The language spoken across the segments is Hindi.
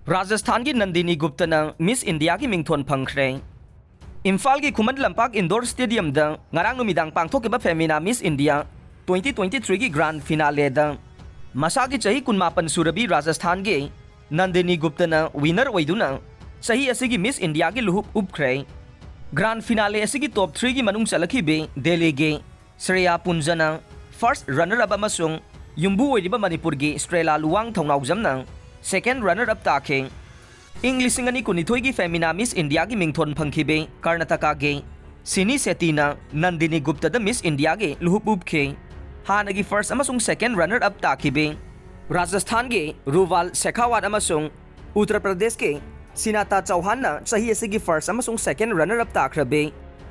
Rajasthan की नंदिनी गुप्ता ने मिस इंडिया की मिंगथोन फंखरे इम्फाल की खुमन लंपाक इंडोर स्टेडियम द ngarang numidang pangthokeba femina miss india 2023 की ग्रांड फिनाले द मसा की चही कुनमापन सुरबी राजस्थान के नंदिनी गुप्ता ने विनर ओइदुना चही असिगी मिस इंडिया की लुहुप उपख्रे ग्रांड फिनाले असिगी टॉप 3 की मनुंग चलखिबे दिल्ली के श्रेया पुंजना फर्स्ट रनर अप अमसुंग युम्बु ओइरिबा मणिपुर की स्ट्रेला लुवांग थौनाउजमना सेकेंड रनर अप ताखे इंग लिसिंग अनि कुनिथोई की फेमिना मिस इंडिया की मिंगथोन फंखिबे कर्नाटका के सिनी सेतीना नंदिनी गुप्ता द मिस इंडिया के लुहुप उपखे हाना की फर्स्ट अमसुंग सेकेंड रनर अप ताखिबे राजस्थान के रुवाल शेखावत अमसुंग उत्तर प्रदेश के सिनाता चौहान ना सही असिगी फर्स्ट अमसुंग सेकेंड रनर अप ताखरबे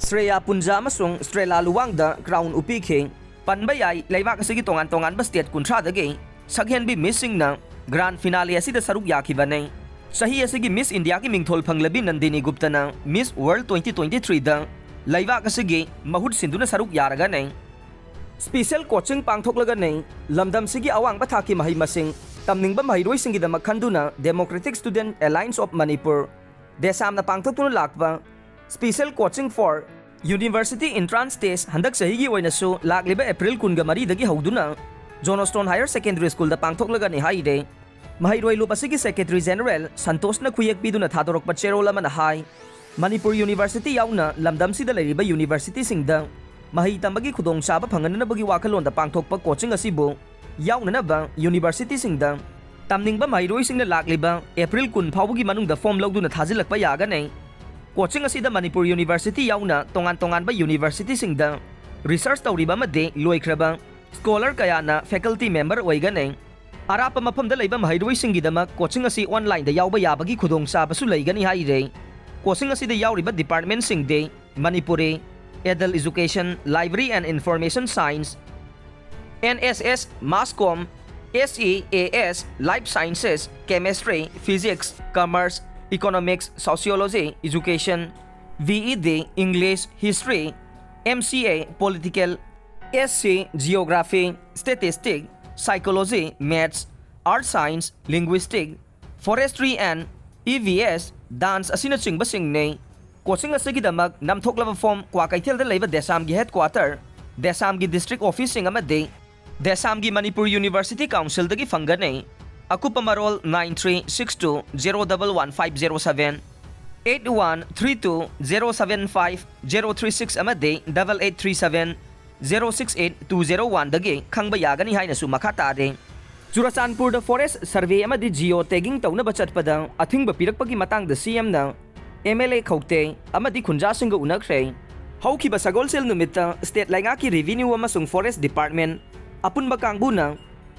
श्रेया पुंजा अमसुंग स्ट्रेला लुवांग द क्राउन उपिखे पनबा याई लेबाक असिगी तोंगान तोंगान स्टेट कुंथ्रा दगे सगहेनबी मिसिंग ना ग्रांड फिनाले असिदा सरुक याखिबने सही असिगी मिस इंडिया की मिंगथोल फंगलबी नंदिनी गुप्ता ना मिस वर्ल्ड 2023 द लेबाक असिगी महुत सिंधुना सरुक यारगने स्पेशल कोचिंग पांगथोकलगने लमदमसिगी अवांग थाकी महै मसिंग तमनिंगबा महैरोइसिंगिदमक खंदुना democratic student alliance of Manipur देसामना पांगथोकतुना लाकबा special coaching for university entrance test हंदक सहीगी ओइनसु लाकलिबा अप्रैल 19 दगी हौदुना जोनोस्टोन हायर सेकेंडरी स्कूल द पांगथोकलगने हाइदे महैरोइ लुप असिगी सेक्रेटरी जनरल संतोषना खुयेक पिदुना थादोरकपा चेरोल अमना हाई मणिपुर यूनिवर्सिटी याउना लमदमसिदा लेरिबा यूनिवर्सिटी सिंगदा महै तंबगी खुदोंचाबा फंगननबगी वाखलोंदा पांगथोकपा कोचिंग असिबु याउननबा यूनिवर्सिटी सिंगदा तमनिंगबा महैरोइसिंगना लाकलिबा अप्रैल 10 फाउबगी मनुंगदा फॉर्म लौदुना थाजिलकपा यागने कोचिंग असिदा मणिपुर यूनिवर्सिटी याउना तोंगान तोंगानबा यूनिवर्सिटी सिंगदा रिसर्च तौरिबा मदे लोइख्रबा स्कॉलर कयाना फैकल्टी मेंबर ओइगने अराप मफमदा लेबा महैरोइसिंगीदमक कोचिंग असी ऑनलाइन दा यावबा याबगी खुदोंचाबसु लेगनी हाइरे कोचिंग असिदा यावरिबा डिपार्टमेंट सिंगदे Manipuri adult education library and information science NSS mass comm SEAS life sciences chemistry physics commerce economics sociology education VED English history MCA political SC geography statistics psychology maths art science linguistic forestry and EVS dance असिना चिंगबा सिंगने कोचिंग असिगिदमक नमथोकलबा फॉर्म क्वाकैथेलदा लेबा देसाम की हेडक्वार्टर देसाम की डिस्ट्रिक्ट ऑफिस सिंग अमदे देसाम की मणिपुर यूनिवर्सिटी काउंसिल दगी फंगने अकुपा मरोल 9362011507 8132075036 अमदे 8837068201 दगे खंगबा यागनी हाइनसु मखा तादे चुराचानपुर द फॉरेस्ट सर्वे अमदि जियो टैगिंग तौनबा चटपदा अथिंगबा पिरकपगी मतंग द CM ना MLA खौते अमदि खुंजासिंग उनखरे हौखिबा सगोलसेल नुमित्ता स्टेट लाइंगा की रेवेन्यू अमसुंग फॉरेस्ट डिपार्टमेंट अपुनबा कांगबुना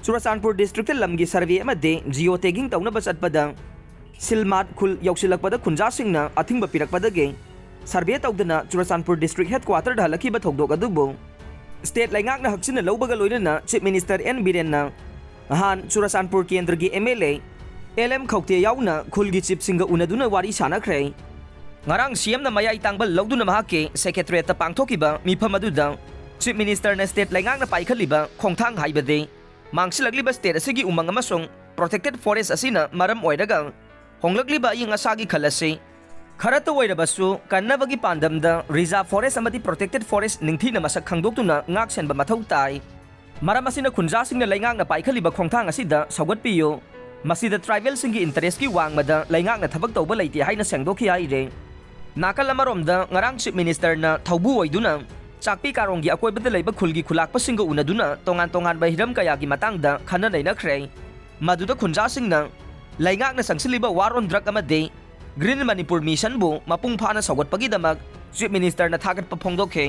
चुराचानपुर डिस्ट्रिक्ट लमगी सर्वे अमदे जियो टैगिंग तौनबा चटपदा सिलमात खुल यौसिलकपदा खुंजासिंगना अथिंगबा पिरकपदगे सर्वे तौदना चुराचानपुर डिस्ट्रिक्ट हेडक्वार्टर दा हलखिबा थौदोक अदुबो स्टेट लाइंगाकना हक्सिना लौबगा लोइनना चीफ मिनिस्टर N बीरेनना हान चुराचानपुर केंद्र की MLA LM खौते याउना खुलगी चीफ सिंग उनदुना वारी सानाख्रे ngarang CM na mayai tangbal lawduna mahake secretariat ta pangthokiba mifam aduda chief minister na state laingak na paikhaliba khongthang haibade mangsilagliba state asigi umang amasung protected forest asina maram oiraga honglagliba ing asagi khalase kharata oirabasu kannabagi pandamda reserve forest amadi protected forest ningthina masak khangdoktuna ngak senba mathau tai maram asina khunja singna laingak na paikhaliba khongthang asida sawgatpiyo masida tribal singi interest ki wangmada laingak na thabak tawba leiti haina sengdokhi haire नाकल अमरोमदा ngarang chief minister na thaubu oiduna chakpi karonggi akoibada leiba khulgi khulakpa singa unaduna tongan tongan ba hiram kaya gi matangda khana leina khre maduda khunja singna laingak na sangsiliba war on drug amade green manipur mission bu mapung phana sawgatpagi damak chief minister na thagat pa phongdokhe